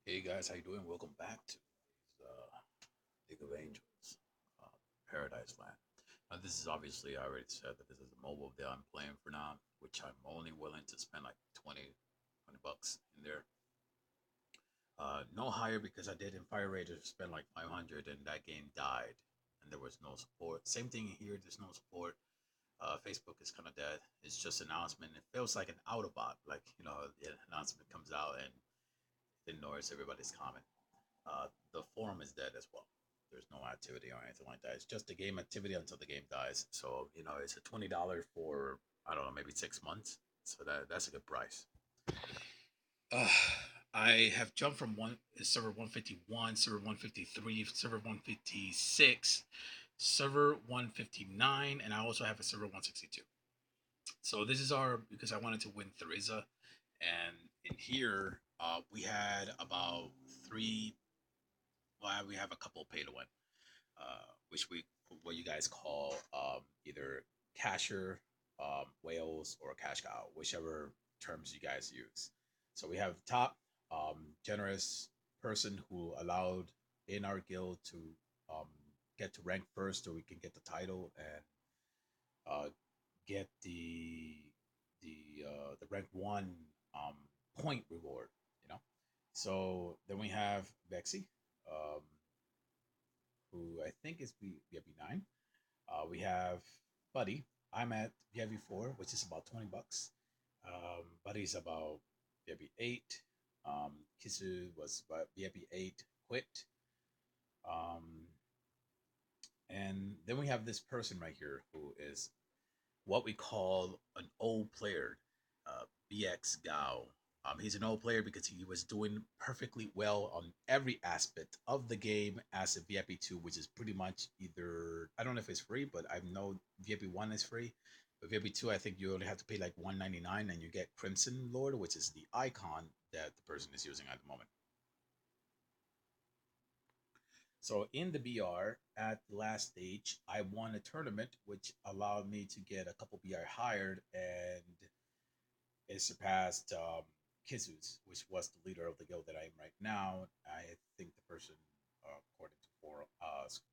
Hey guys, how you doing? Welcome back to League of Angels, uh, Paradise Land. Now this is obviously, I already said that this is a mobile that I'm playing for now, which I'm only willing to spend like 20 bucks in there. No higher because I did in Fire Raiders spend like 500 and that game died and there was no support. Same thing here, there's no support. Facebook is kind of dead. It's just announcement. It feels like an Autobot, like the announcement comes out and it ignores everybody's comment. The forum is dead as well. There's no activity or anything like that. It's just the game activity until the game dies. So it's a $20 for I don't know maybe 6 months. So that's a good price. Uh, I have jumped from one server 151, server 153, server 156, server 159, and I also have a server 162. So this is our because I wanted to win Theresa, and in here we had about three. Well, we have a couple pay to win, which we what you guys call either casher, whales, or cash cow, whichever terms you guys use. So we have top generous person who allowed in our guild to um, get to rank first, so we can get the title and uh, get the rank one um, point reward. You know. So then we have Vexy, um, who I think is VIP9. We have Buddy. I'm at VIP4, which is about 20 bucks. Buddy's about VIP8. Kisu was about VIP8, quit. Um, and then we have this person right here who is what we call an old player, BX Gao. He's an old player because he was doing perfectly well on every aspect of the game as a VIP2, which is pretty much either I don't know if it's free, but I know VIP1 is free. But VIP2, I think you only have to pay like 199, and you get Crimson Lord, which is the icon that the person is using at the moment. So in the BR at the last stage, I won a tournament, which allowed me to get a couple BR hired, and it surpassed Kizu's, which was the leader of the guild that I am right now. I think the person, according to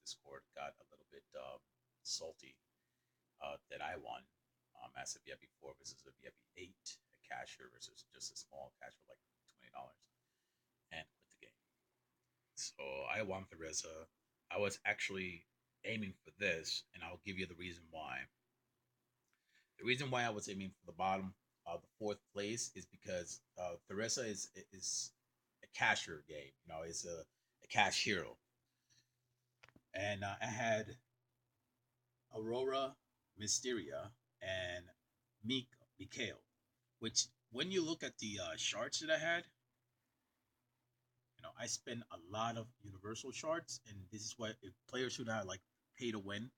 Discord, got a little bit salty that I won as a VIP4 versus a VIP8, a cashier versus just a small cash for like $20, and quit the game. So I won Theresa. I was actually aiming for this, and I'll give you the reason why. The reason why I was aiming for the bottom, the fourth place, is because Theresa is a cashier game. It's a cash hero, and I had Aurora, Mysteria, and Mikhail. Which, when you look at the shards that I had, I spend a lot of universal shards, and this is why if players who are like pay to win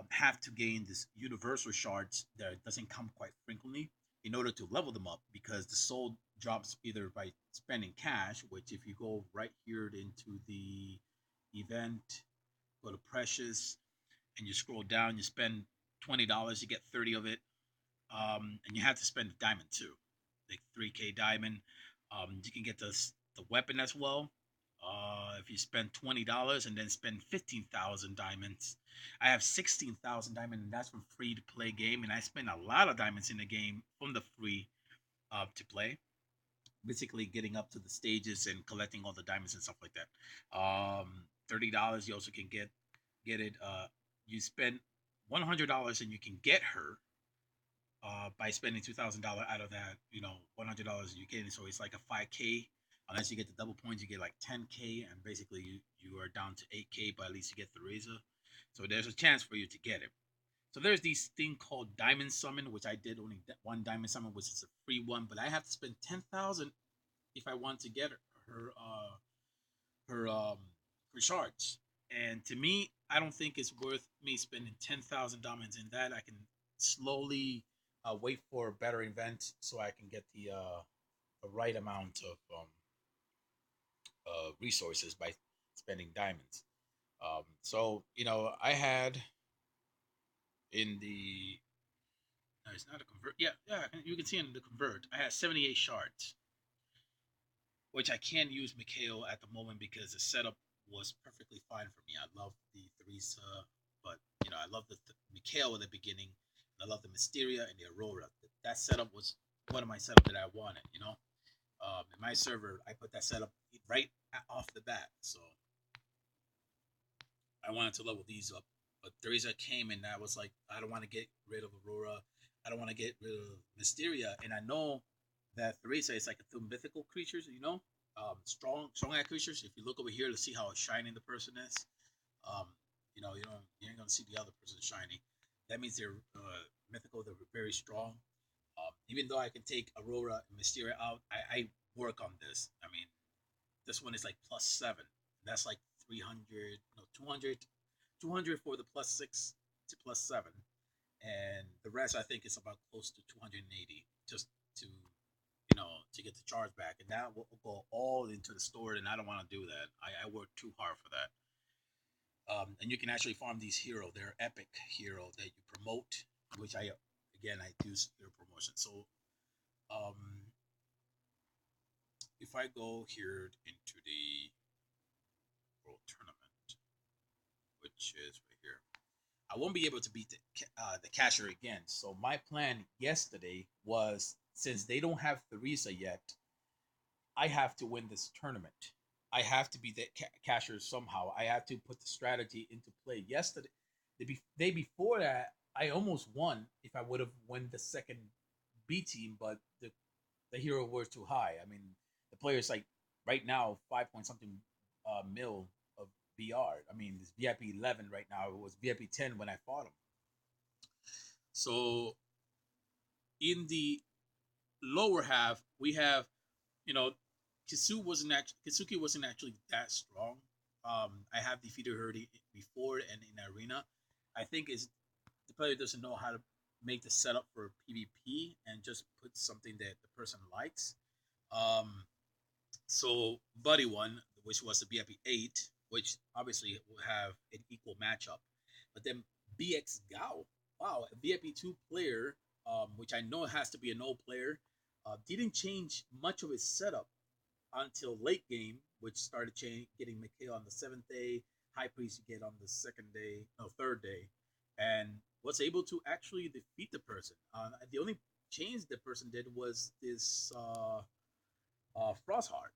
have to gain this universal shards that doesn't come quite frequently in order to level them up, because the soul drops either by spending cash, which if you go right here into the event, go to precious, and you scroll down, you spend $20, you get 30 of it, and you have to spend a diamond too, like 3K diamond. You can get the weapon as well. If you spend $20 and then spend 15,000 diamonds, I have 16,000 diamonds, and that's from free to play game. And I spend a lot of diamonds in the game from the free to play. Basically, getting up to the stages and collecting all the diamonds and stuff like that. $30, you also can get it. You spend $100 and you can get her by spending $2,000 out of that, $100 you get. So it's like a 5K. Unless you get the double points, you get like 10K, and basically you are down to 8K, but at least you get the razor. So there's a chance for you to get it. So there's this thing called Diamond Summon, which I did only one Diamond Summon, which is a free one, but I have to spend 10,000 if I want to get her her shards. And to me, I don't think it's worth me spending 10,000 diamonds in that. I can slowly wait for a better event so I can get the right amount of resources by spending diamonds. So I had in the no, it's not a convert. Yeah, yeah, you can see in the convert. I had 78 shards. which I can't use Mikhail at the moment because the setup was perfectly fine for me. I love the Theresa, but I love the Mikhail at the beginning. And I love the Mysteria and the Aurora. That setup was one of my setup that I wanted. In my server, I put that setup right off the bat. So I wanted to level these up. But Theresa came and I was like, I don't want to get rid of Aurora. I don't want to get rid of Mysteria. And I know that Theresa is like a mythical creatures, strong creatures. If you look over here to see how shining the person is, um, you ain't gonna see the other person shining. That means they're mythical. They're very strong. Even though I can take Aurora and Mysteria out, I work on this. I mean, this one is like +7. That's like 300, no, 200, 200 for the +6 to +7. And the rest, I think, is about close to 280 just to, to get the charge back. And that will go all into the store, and I don't want to do that. I work too hard for that. And you can actually farm these hero. They're epic hero that you promote, which I do hero promotion. So um, if I go here into the World Tournament, which is right here, I won't be able to beat the cashier again. So my plan yesterday was, since they don't have Theresa yet, I have to win this tournament. I have to be the cashier somehow. I have to put the strategy into play. Yesterday, the day before that, I almost won if I would have won the second B team, but the hero was too high. I mean, the player's like right now 5 point something mil of VR. I mean, it's VIP 11 right now. It was VIP 10 when I fought him. So in the lower half, we have, you know, Kisuki wasn't actually that strong. I have defeated her before and in arena. I think is the player doesn't know how to make the setup for PvP and just put something that the person likes. Um, so Buddy won, which was the BIP 8, which obviously will have an equal matchup. But then BX Gao, wow, a VIP 2 player, which I know has to be an old player, didn't change much of his setup until late game, which started getting Mikhail on the 7th day, High Priest you get on the third day, and was able to actually defeat the person. The only change the person did was this Frostheart,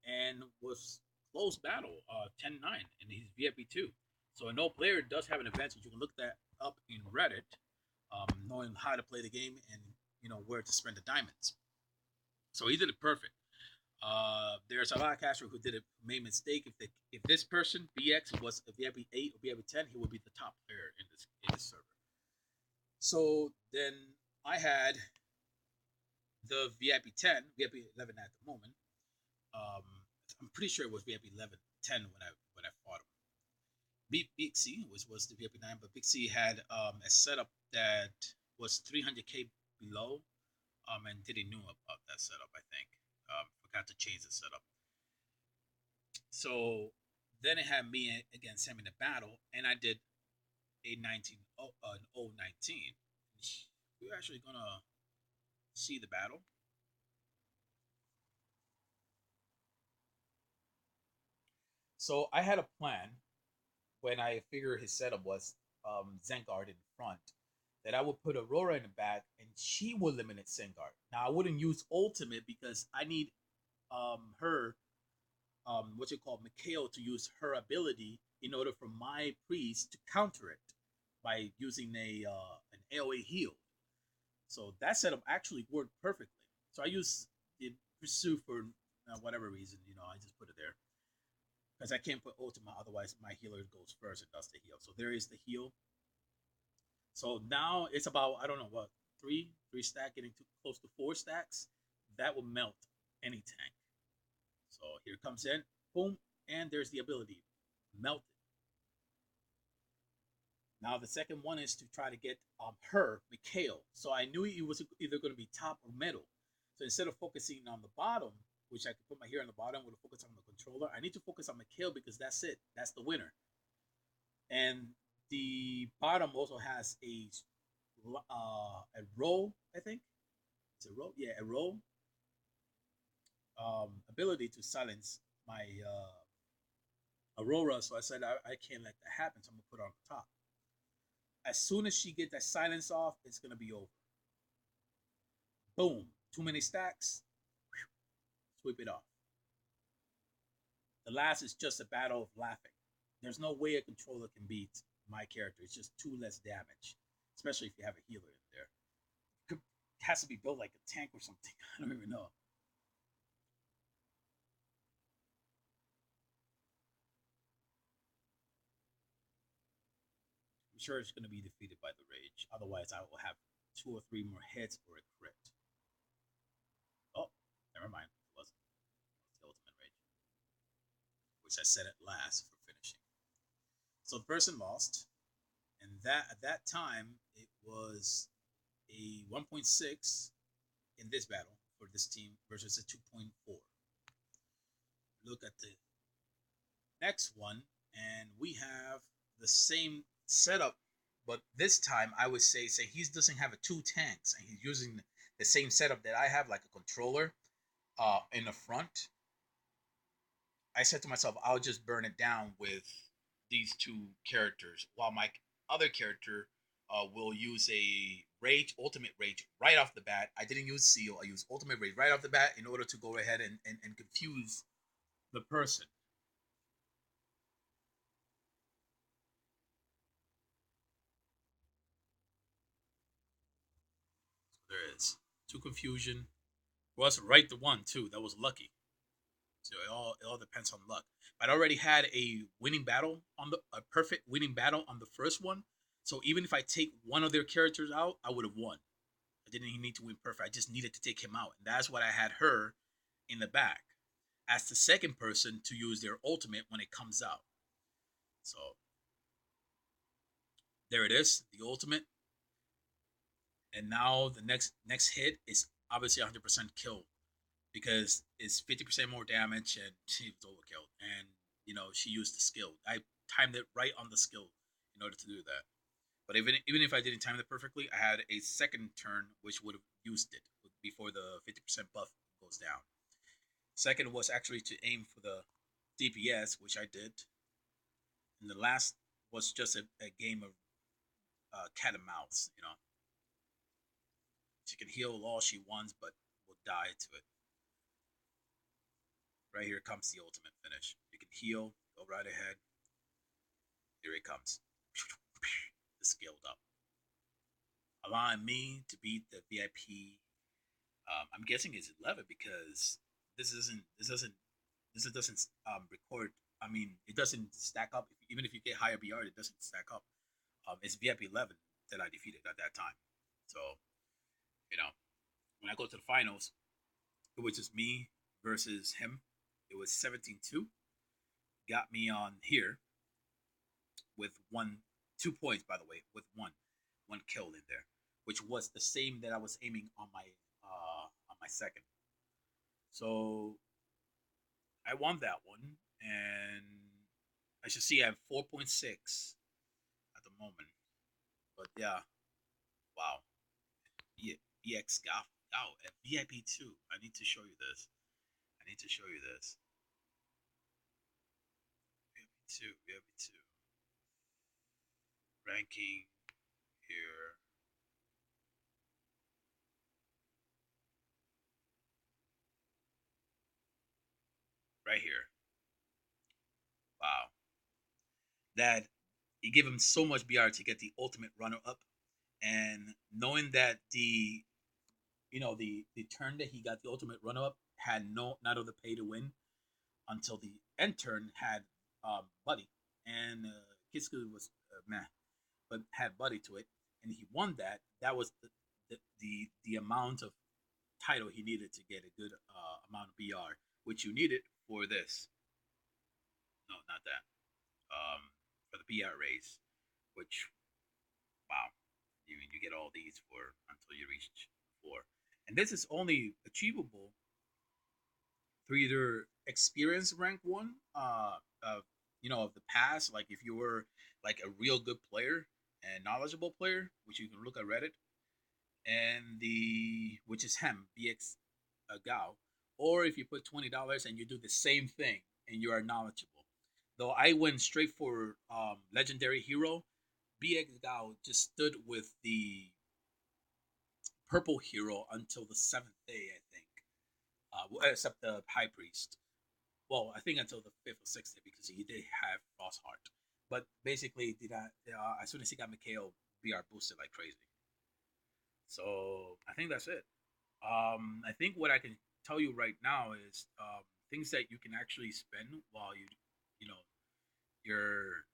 and was close battle, 10-9, and he's VIP 2. So no player does have an advantage. You can look that up in Reddit, knowing how to play the game and where to spend the diamonds. So he did it perfect. There's a lot of casters who did a made mistake. If this person BX was a VIP 8 or VIP 10, he would be the top player in this server. So then I had the VIP 10, VIP 11 at the moment. I'm pretty sure it was VIP 11, 10 when I fought him. Big C was the VIP 9, but Big C had a setup that was 300k below, and didn't know about that setup. I think forgot to change the setup. So then it had me against him in the battle, and I did an 019. We're actually gonna see the battle. So I had a plan when I figured his setup was Zengard in front, that I would put Aurora in the back and she would limit Zengard. Now I wouldn't use ultimate because I need her what you call Mikhail to use her ability in order for my priest to counter it by using an AoE heal. So that setup actually worked perfectly. So I use the pursue for whatever reason, I just put it there because I can't put ultimate, otherwise my healer goes first and does the heal. So there is the heal. So now it's about, I don't know what, three stack, getting too close to 4 stacks. That will melt any tank. So here comes in, boom, and there's the ability, melt it. Now the second one is to try to get her, Mikhail. So I knew it was either going to be top or middle. So instead of focusing on the bottom, which I could put my hero on the bottom, would focus on the controller. I need to focus on Mikhail because that's it. That's the winner. And the bottom also has a roll, I think. It's a roll? Yeah, a roll. ability to silence my Aurora. So I said I can't let that happen. So I'm gonna put her on top. As soon as she get that silence off, it's gonna be over. Boom. Too many stacks. Sweep it off. The last is just a battle of laughing. There's no way a controller can beat my character. It's just two less damage, especially if you have a healer in there. It has to be built like a tank or something. I don't even know. I'm sure it's going to be defeated by the rage. Otherwise, I will have two or three more hits or a crit. Oh, never mind. It wasn't. It was the ultimate rage, which I set at last for finishing. So the person lost, and that at that time it was a 1.6 in this battle for this team versus a 2.4. Look at the next one, and we have the same setup, but this time I would say he doesn't have a two tanks, and he's using the same setup that I have, like a controller in the front. I said to myself, I'll just burn it down with these two characters, while my other character will use a rage, ultimate rage, right off the bat. I didn't use seal; I used ultimate rage right off the bat in order to go ahead and confuse the person. There is two confusion. Was right the one too. That was lucky. So it all depends on luck. But I already had a winning battle on a perfect winning battle on the first one. So even if I take one of their characters out, I would have won. I didn't even need to win perfect. I just needed to take him out, and that's what I had her in the back as the second person to use their ultimate when it comes out. So there it is, the ultimate. And now the next hit is obviously 100% kill because it's 50% more damage and she was overkill. And she used the skill. I timed it right on the skill in order to do that. But even if I didn't time it perfectly, I had a second turn which would have used it before the 50% buff goes down. Second was actually to aim for the DPS, which I did. And the last was just a game of cat and mouse. She can heal all she wants, but will die to it. Right here comes the ultimate finish. You can heal, go right ahead. Here it comes. The scaled up. Allowing me to beat the VIP. I'm guessing it's 11 because this doesn't record. I mean, it doesn't stack up. Even if you get higher BR, it doesn't stack up. It's VIP 11 that I defeated at that time. So you know, when I go to the finals, it was just me versus him. It was 17-2. Got me on here with 2 points, by the way, with one kill in there, which was the same that I was aiming on my second. So I won that one, and I should see I have 4.6 at the moment. But yeah, wow. EX Golf. Oh, at VIP 2. I need to show you this. I need to show you this. VIP 2, VIP 2. Ranking here. Right here. Wow. That it gave him so much BR to get the ultimate runner up. And knowing that the turn that he got the ultimate runner up had not of the pay to win until the end turn had Buddy. And Kisuku was meh, but had Buddy to it. And he won that. That was the amount of title he needed to get a good amount of BR, which you needed for this. No, not that. For the BR race, which wow, you get all these for until you reach 4, and this is only achievable through either experience rank 1, of the past, like if you were like a real good player and knowledgeable player, which you can look at Reddit, and the which is him, BX Gao, or if you put $20 and you do the same thing and you are knowledgeable. Though I went straight for legendary hero, BX Gao just stood with the purple hero until the seventh day, I think. Except the high priest. Well, I think until the fifth or sixth day because he did have Frost Heart. But basically, did I, as soon as he got Mikhail, BR boosted like crazy. So I think that's it. I think what I can tell you right now is things that you can actually spend while you know, you're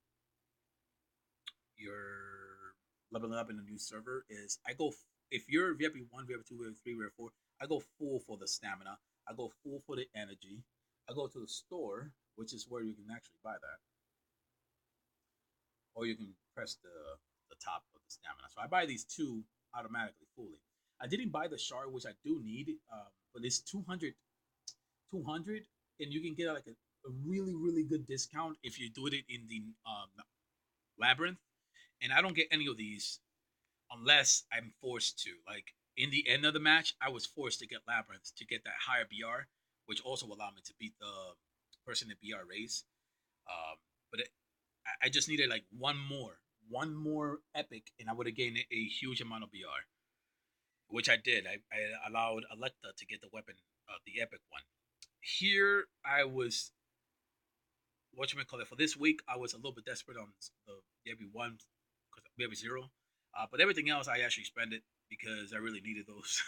you're leveling up in a new server. Is I go if you're VIP 1, VIP 2, VIP 3, VIP 4, I go full for the stamina. I go full for the energy. I go to the store, which is where you can actually buy that, or you can press the top of the stamina. So I buy these two automatically fully. I didn't buy the shard, which I do need, but it's 200, 200, and you can get like a really really good discount if you do it in the labyrinth. And I don't get any of these unless I'm forced to. Like in the end of the match, I was forced to get labyrinth to get that higher BR, which also allowed me to beat the person in BR race. But I just needed like one more epic, and I would have gained a huge amount of BR, which I did. I allowed Electa to get the weapon, the epic one. Here, I was what you may call it for this week. I was a little bit desperate on the maybe one, maybe zero, but everything else I actually spent it because I really needed those.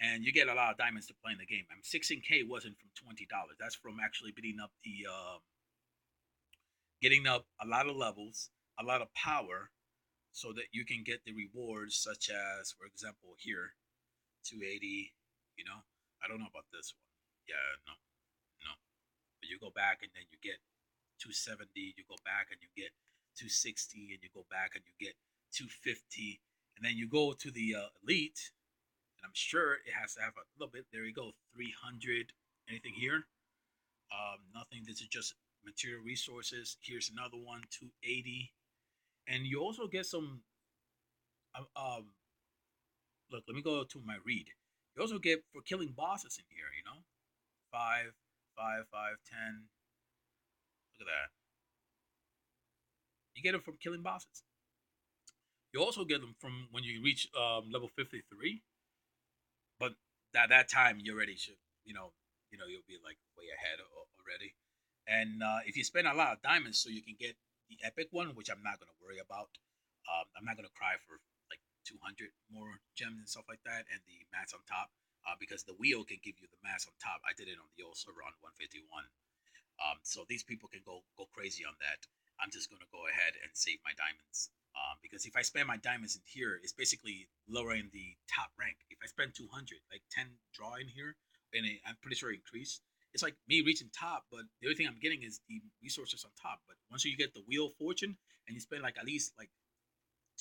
And you get a lot of diamonds to play in the game. 16K wasn't from $20. That's from actually beating up the getting up a lot of levels, a lot of power, so that you can get the rewards, such as, for example, here, 280. You know, I don't know about this one. Yeah, no, no. But you go back and then you get 270. You go back and you get 260, and you go back and you get 250, and then you go to the elite, and I'm sure it has to have a little bit. There you go, 300. Anything here? Nothing. This is just material resources. Here's another one, 280, and you also get some. Um, um, Look, let me go to my read. You also get for killing bosses in here. You know, five, five, five, 10. Look at that. You get them from killing bosses. You also get them from when you reach level 53. But at that time, you already should, you'll be like way ahead already. And if you spend a lot of diamonds, so you can get the epic one, which I'm not gonna worry about. I'm not gonna cry for like 200 more gems and stuff like that, and the mats on top, because the wheel can give you the mats on top. I did it on the old server on 151. So these people can go crazy on that. I'm just gonna go ahead and save my diamonds. Because if I spend my diamonds in here, it's basically lowering the top rank. If I spend 200, like 10 draw in here, and I'm pretty sure increase, it's like me reaching top, but the only thing I'm getting is the resources on top. But once you get the wheel of fortune and you spend like at least like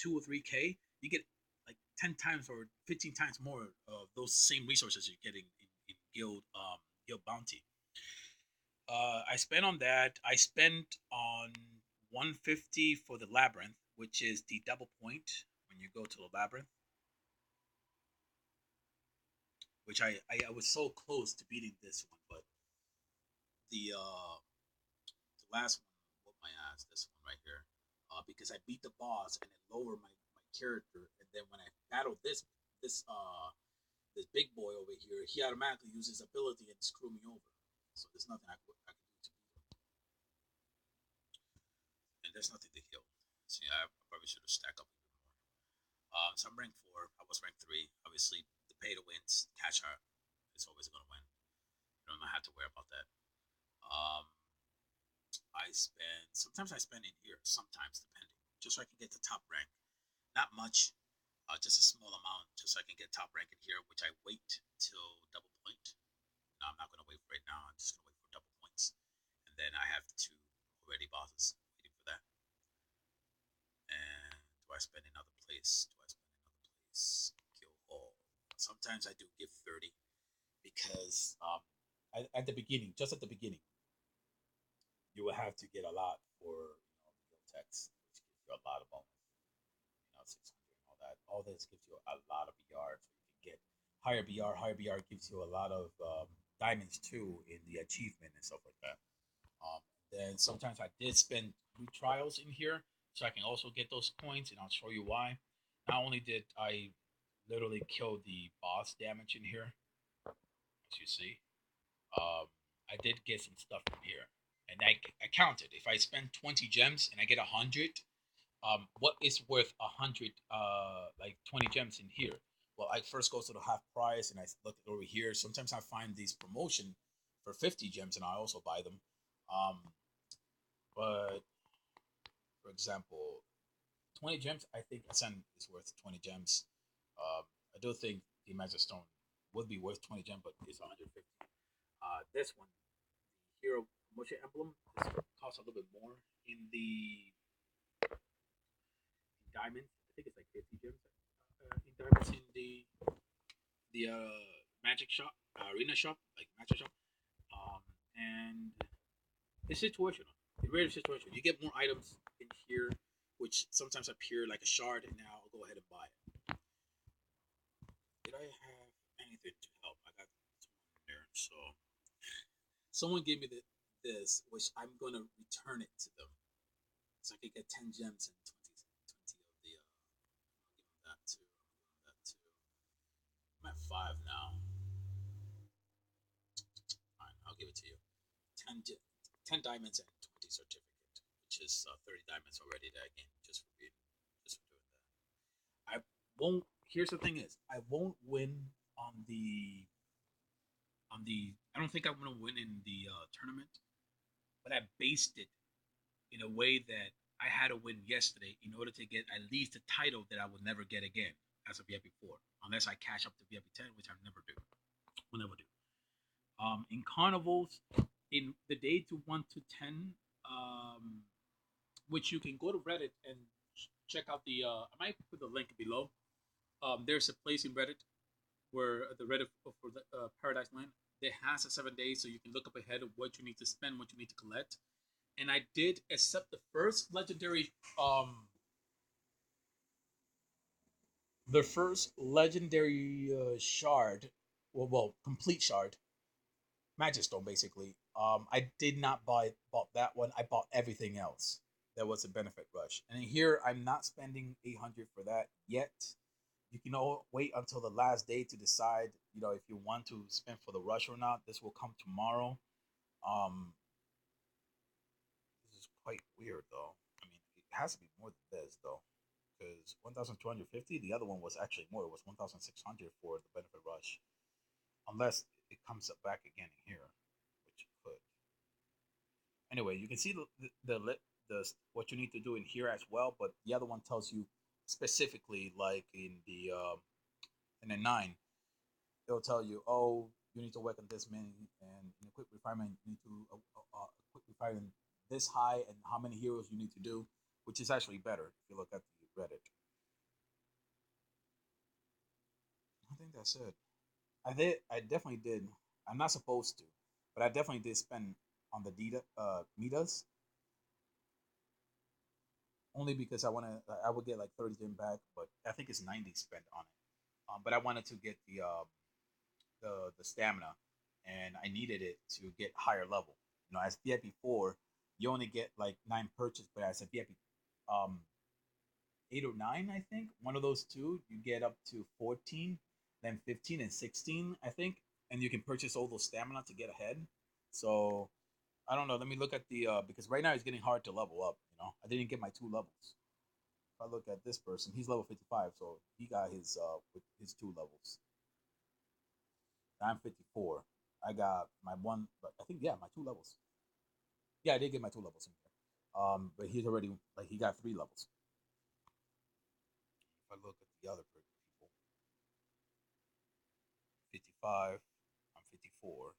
2 or 3K, you get like 10 times or 15 times more of those same resources you're getting in guild bounty. I spent on that. I spent on 150 for the labyrinth, which is the double point when you go to the labyrinth. Which I was so close to beating this one, but the last one whooped my ass. This one right here, because I beat the boss and it lowered my character, and then when I battled this big boy over here, he automatically uses his ability and screw me over. So there's nothing I can do to beat him, and there's nothing to heal. So yeah, I probably should have stacked up even more. So I'm rank 4. I was rank 3. Obviously, the pay to wins, catch her is always going to win. You don't have to worry about that. Um, sometimes I spend in here, sometimes depending, just so I can get to top rank. Not much, just a small amount, just so I can get top rank in here, which I wait till double point. No, I'm not going to wait for it now. I'm just going to wait for double points. And then I have 2 already bosses waiting for that. And do I spend another place? Kill all. Sometimes I do give 30 because at the beginning, just at the beginning, you will have to get a lot for the text, which gives you a lot of bonus. 600 and all that. All this gives you a lot of BR, so you can get higher BR. Higher BR gives you a lot of diamonds too in the achievement and stuff like that. Um, then sometimes I did spend retrials in here, so I can also get those coins, and I'll show you why. Not only did I literally kill the boss damage in here, as you see, I did get some stuff from here, and I counted. If I spend 20 gems and I get 100, what is worth 100 like 20 gems in here? Well, I first go to the half price and I look over here. Sometimes I find these promotion for 50 gems and I also buy them. um, but for example, 20 gems, I think Ascend is worth 20 gems. I do think the Magic Stone would be worth 20 gems, but it's 150. This one, the Hero Promotion Emblem, this costs a little bit more in the diamonds. I think it's like 50 gems in diamonds in the magic shop, arena shop, like magic shop. And it's situational. It's very situational. You get more items in here, which sometimes appear like a shard, and now I'll go ahead and buy it. Did I have anything to help? I got someone there, so someone gave me this, which I'm gonna return it to them, so I could get 10 gems and 20 of the. I'll give them that too. That too. I'm at 5 now. Fine, I'll give it to you. 10 diamonds and 20 certificate, which is 30 diamonds already that I gained just for doing that. I won't. Here's the thing: is I won't win on the. I don't think I'm gonna win in the tournament, but I based it in a way that I had to win yesterday in order to get at least a title that I will never get again as a VIP4, unless I cash up to VIP10, which I never do. Will never do. In carnivals, in the day to 1 to 10, which you can go to Reddit and check out the. I might put the link below. There's a place in Reddit where the Reddit for the Paradise Land, it has a 7 days, so you can look up ahead of what you need to spend, what you need to collect. And I did accept the first legendary shard, well, complete shard, Magic Stone, basically. I did not bought that one. I bought everything else. That was a benefit rush, and here I'm not spending 800 for that yet. You can all wait until the last day to decide, if you want to spend for the rush or not. This will come tomorrow. Um, this is quite weird though. I mean, it has to be more than this though, because 1,250. The other one was actually more. It was 1,600 for the benefit rush, unless it comes up back again here, which it could. Anyway, you can see the what you need to do in here as well, but the other one tells you specifically, like in the 9, it'll tell you, oh, you need to work on this many, and in a quick refinement, you need to quick refinement this high, and how many heroes you need to do, which is actually better if you look at the Reddit. I think that's it. I definitely did. I'm not supposed to, but I definitely did spend on the Midas, only because I would get like 30 gem back, but I think it's 90 spent on it. But I wanted to get the stamina, and I needed it to get higher level. As VIP4, you only get like 9 purchase, but as a VIP 8 or 9, I think one of those two, you get up to 14, then 15 and 16, I think, and you can purchase all those stamina to get ahead. So I don't know. Let me look at the because right now it's getting hard to level up. I didn't get my 2 levels. If I look at this person, he's level 55, so he got his with his 2 levels. I'm 54. I got my one, but I think, yeah, my 2 levels. Yeah, I did get my 2 levels in here. But he's already, like, he got 3 levels. If I look at the other people, 55, I'm 54,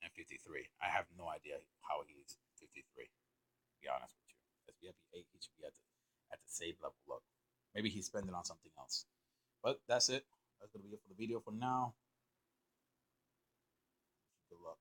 and 53. I have no idea how he's 53. To be honest with you, as VIP 8, he should be at the same level. Look, maybe he's spending on something else. But that's it. That's gonna be it for the video for now. Good luck.